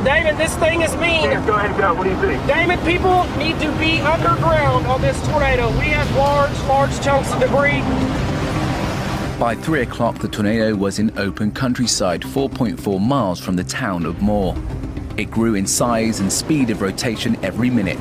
Damon, this thing is mean. Yeah, go ahead and go. What do you think? Damon, people need to be underground on this tornado. We have large chunks of debris. By 3 o'clock, the tornado was in open countryside, 4.4 miles from the town of Moore. It grew in size and speed of rotation every minute.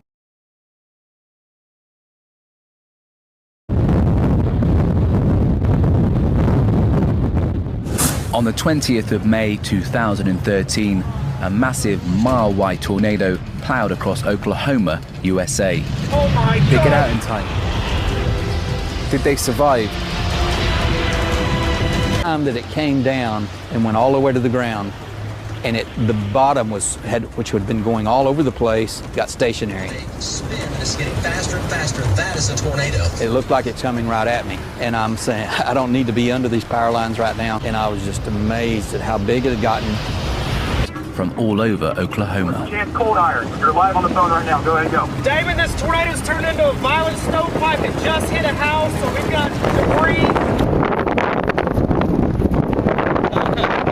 On the 20th of May 2013, a massive mile-wide tornado plowed across Oklahoma, USA. Oh my God! Did they get out in time? Did they survive? The time that it came down and went all the way to the ground, and the bottom which had been going all over the place, got stationary. Spin is getting faster and faster. That is a tornado. It looked like it's coming right at me, and I'm saying, I don't need to be under these power lines right now. And I was just amazed at how big it had gotten. From all over Oklahoma. Chance Cold Iron, you're live on the phone right now. Go ahead and go. Damon, this tornado's turned into a violent stovepipe that just hit a house, so we've got debris.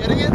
Getting it?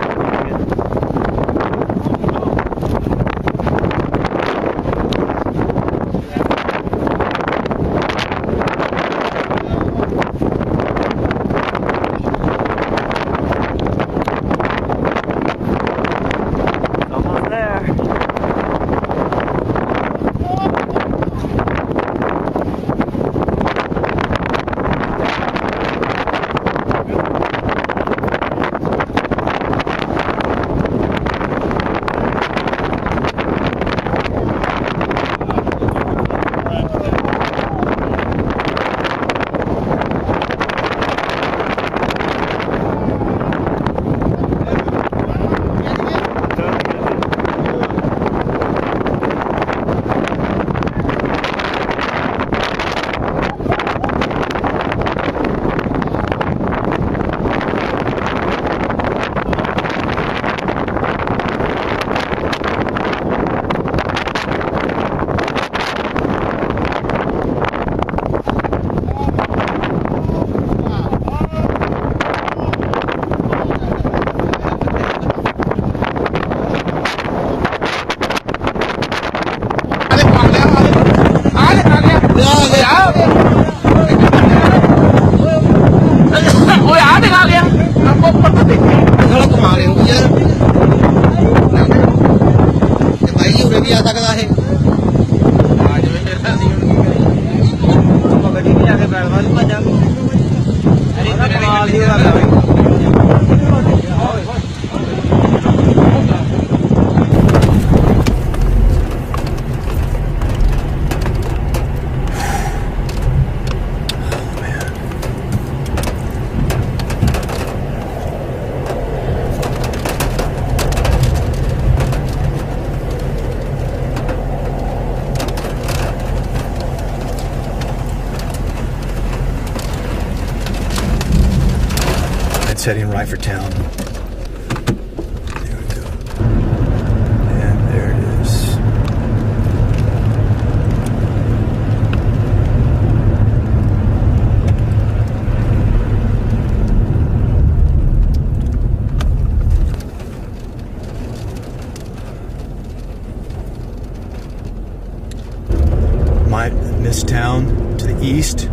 Heading right for town. There we go. And there it is. This town to the east